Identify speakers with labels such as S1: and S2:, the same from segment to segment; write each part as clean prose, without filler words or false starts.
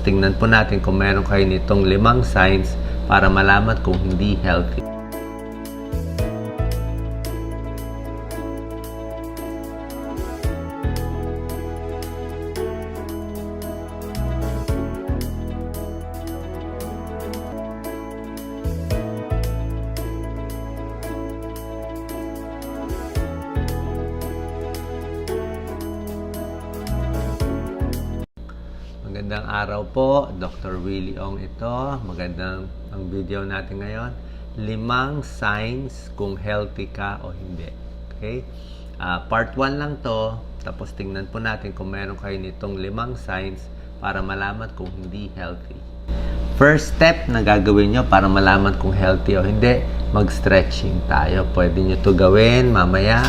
S1: Tingnan po natin kung meron kayo nitong 5 signs para malaman kung hindi healthy. Magandang araw po, Dr. Willie Ong ito. Magandang ang video natin ngayon. 5 signs kung healthy ka o hindi. Okay? Part 1 lang to. Tapos tingnan po natin kung meron kayo nitong 5 signs para malaman kung hindi healthy. First step na gagawin nyo para malaman kung healthy o hindi, mag-stretching tayo. Pwede nyo to gawin mamaya.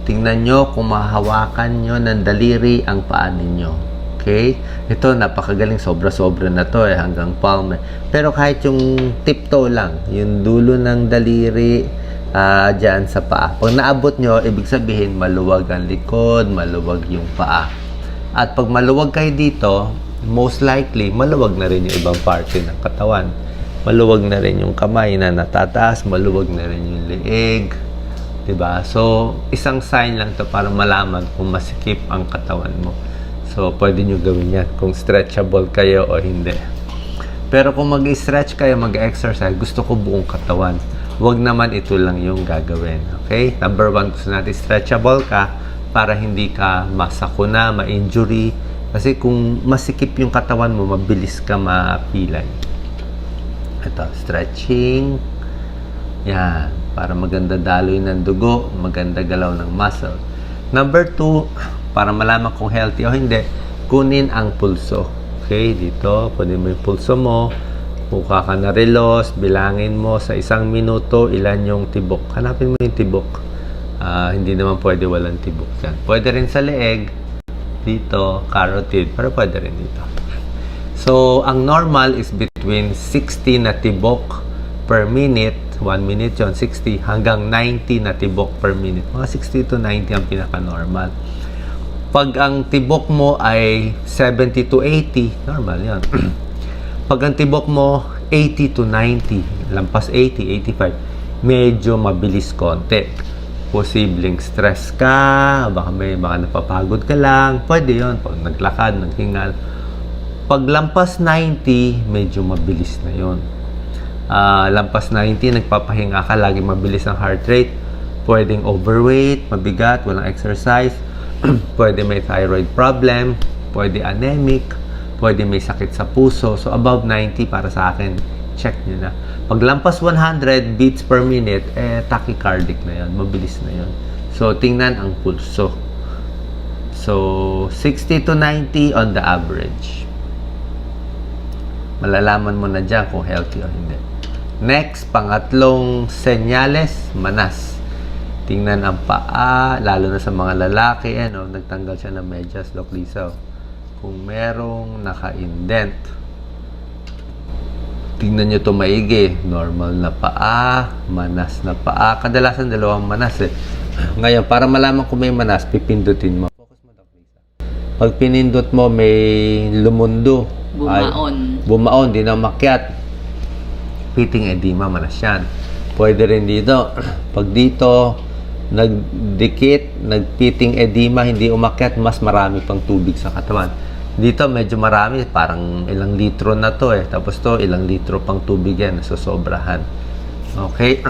S1: Tingnan nyo kung mahahawakan nyo ng daliri ang paa ninyo. Okay? Ito, napakagaling. Sobra-sobra na to hanggang palm. Pero kahit yung tiptoe lang, yung dulo ng daliri dyan sa paa. Pag naabot nyo, ibig sabihin maluwag ang likod, maluwag yung paa. At pag maluwag kayo dito, most likely, maluwag na rin yung ibang parte ng katawan. Maluwag na rin yung kamay na natataas, maluwag na rin yung leeg. Diba? So, isang sign lang to para malaman kung masikip ang katawan mo. So, pwede nyo gawin yan kung stretchable kayo o hindi. Pero kung mag-stretch kayo, mag-exercise, gusto ko buong katawan. Huwag naman ito lang yung gagawin. Okay? Number 1, gusto natin stretchable ka para hindi ka masakuna, ma-injury. Kasi kung masikip yung katawan mo, mabilis ka mapilay. Ito, stretching. Yan. Para maganda daloy ng dugo, maganda galaw ng muscle. Number 2, para malaman kung healthy o hindi, kunin ang pulso. Okay, dito, pwede mo yung pulso mo. Mukha ka na relos, bilangin mo sa 1 minuto ilan yung tibok. Hanapin mo yung tibok. Hindi naman pwede walang tibok yan. Pwede rin sa leeg, dito, carotid, pero pwede rin dito. So, ang normal is between 60 na tibok per minute. 1 minute yun, 60 hanggang 90 na tibok per minute. Mga 60 to 90 ang pinaka-normal. Pag ang tibok mo ay 70 to 80, normal yan. Pag ang tibok mo 80 to 90, lampas 80, 85, medyo mabilis konti. Posibleng stress ka, baka napapagod ka lang, pwede yon pag naglakad, naghingal. Pag lampas 90, medyo mabilis na yon. Lampas 90, nagpapahinga ka, lagi mabilis ang heart rate, pwedeng overweight, mabigat, walang exercise, pwede may thyroid problem, pwede anemic, pwede may sakit sa puso. So, above 90 para sa akin, check nyo na. Pag lampas 100 beats per minute, tachycardic na yan. Mabilis na yan. So, tingnan ang pulso. So, 60 to 90 on the average. Malalaman mo na dyan kung healthy o hindi. Next, pangatlong senyales, manas. Tingnan ang paa, lalo na sa mga lalaki, nagtanggal siya ng medyas, Loklisaw. Kung merong naka-indent, tingnan nyo ito maigi. Normal na paa, manas na paa. Kadalasan dalawang manas Ngayon, para malaman kung may manas, pipindutin mo. Focus mo, Loklisaw. Pag pinindot mo, may lumundo. Bumaon, di na makyat. Pitting edema, manas yan. Pwede rin dito. Pag dito, nagdikit, nagpiting edema, hindi umakyat, mas marami pang tubig sa katawan. Dito medyo marami, parang ilang litro na to Tapos to, ilang litro pang tubig yan, nasosobrahan. Okay?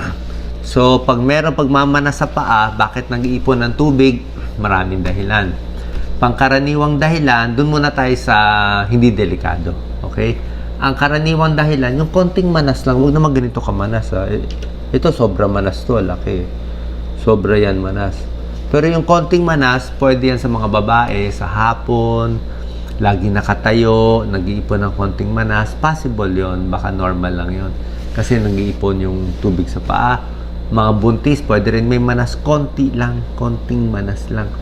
S1: So, pag meron pagmamana sa paa, bakit nag-iipon ng tubig? Maraming dahilan. Pangkaraniwang dahilan, dun muna tayo sa hindi delikado. Okay? Ang karaniwang dahilan, yung konting manas lang, huwag naman ganito ka manas. Ito, sobra manas to, laki. Sobra yan manas. Pero yung konting manas, pwede yan sa mga babae, sa hapon, lagi nakatayo, nag-iipon ng konting manas. Possible yon, baka normal lang yon. Kasi nag-iipon yung tubig sa paa. Mga buntis, pwede rin may manas, konti lang, konting manas lang.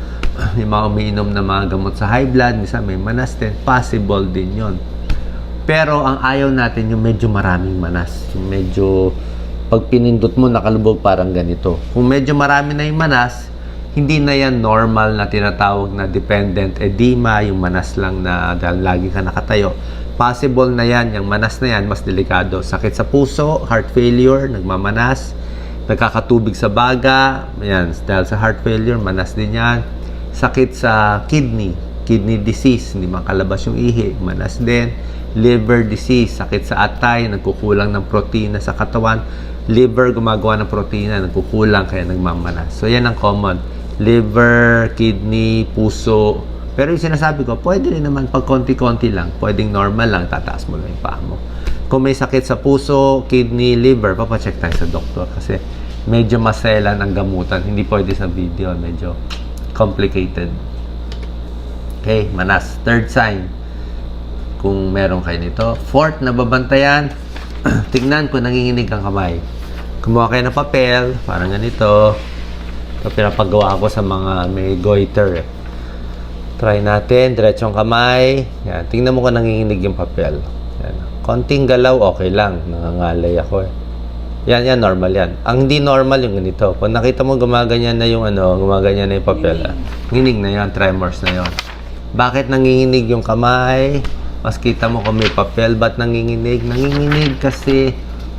S1: Yung mga umiinom na mga gamot sa high blood, minsan may manas din, possible din yon. Pero ang ayaw natin yung medyo maraming manas. Yung medyo, pag pinindot mo, nakalubog parang ganito. Kung medyo marami na yung manas, hindi na yan normal na tinatawag na dependent edema, yung manas lang na dahil lagi ka nakatayo. Possible na yan, yung manas na yan, mas delikado. Sakit sa puso, heart failure, nagmamanas, nagkakatubig sa baga, yan, dahil sa heart failure, manas din yan. Sakit sa kidney disease, hindi makalabas yung ihi, manas din. Liver disease, sakit sa atay, nagkukulang ng protina sa katawan. Liver gumagawa ng protina, nagkukulang, kaya nagmamanas. So, yan ang common. Liver, kidney, puso. Pero yung sinasabi ko, pwede rin naman pag konti-konti lang. Pwedeng normal lang, tataas mo lang yung paa mo. Kung may sakit sa puso, kidney, liver, papacheck tayo sa doktor. Kasi medyo maselan ang gamutan. Hindi pwede sa video, medyo complicated. Okay, manas. Third sign, kung meron kayo nito. Fourth, nababantayan. Tignan kung nanginginig ang kamay. Kumuha kayo ng papel, parang ganito. Ito pinapagawa ko sa mga may goiter. Try natin, diretsong kamay. Yan, tingnan mo kung nanginginig yung papel. Yan. Konting galaw, okay lang. Nangangalay ako eh. Yan, normal yan. Ang hindi normal yung ganito. Kung nakita mo gumaganyan na yung gumaganyan na yung papel. Nginig na yan, tremors na yon. Bakit nanginginig yung kamay? Mas kita mo kung may papel, ba't nanginginig? Nanginginig kasi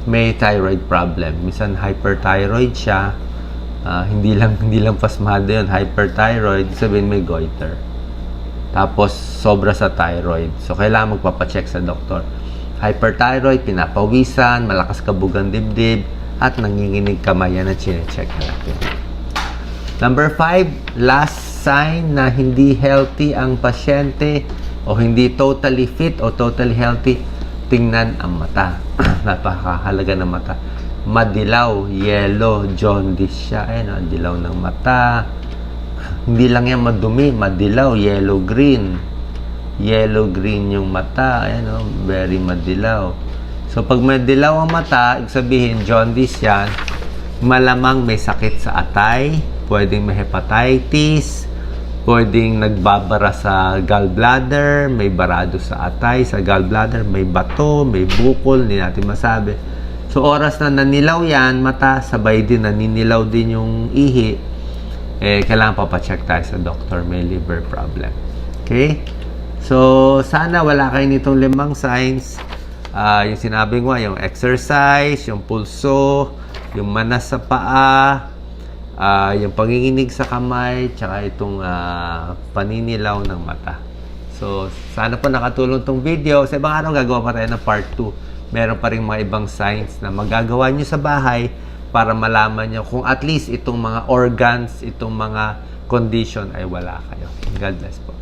S1: may thyroid problem. Minsan hyperthyroid siya. Hindi lang pasmado yun. Hyperthyroid, sabihin may goiter. Tapos sobra sa thyroid. So kailangan magpapacheck sa doktor. Hyperthyroid, pinapawisan, malakas kabugang dibdib, at nanginginig kamay. Yan ang chinecheck natin. Number 5, last sign na hindi healthy ang pasyente o hindi totally fit o totally healthy, tingnan ang mata. Napakahalaga ng mata. Madilaw, yellow, jaundice siya. Ayan, dilaw ng mata. Hindi lang yan madumi, madilaw, yellow-green. Yellow-green yung mata. Ayan, very madilaw. So, pag madilaw ang mata, ibig sabihin, jaundice yan, malamang may sakit sa atay, pwedeng may hepatitis, pwedeng nagbabara sa gallbladder, may barado sa atay, sa gallbladder, may bato, may bukol, hindi natin masabi. So, oras na nanilaw yan, mata, sabay din, naninilaw din yung ihi, kailangan papacheck tayo sa doktor, may liver problem. Okay? So, sana wala kayo nitong 5 signs. Yung sinabi ko, yung exercise, yung pulso, yung manas sa paa, yung panginginig sa kamay, tsaka itong paninilaw ng mata. So, sana po nakatulong tong video. Sa ibang araw, gagawa pa tayo ng part 2. Meron pa rin mga ibang signs na magagawa nyo sa bahay para malaman nyo kung at least itong mga organs, itong mga condition ay wala kayo. God bless po.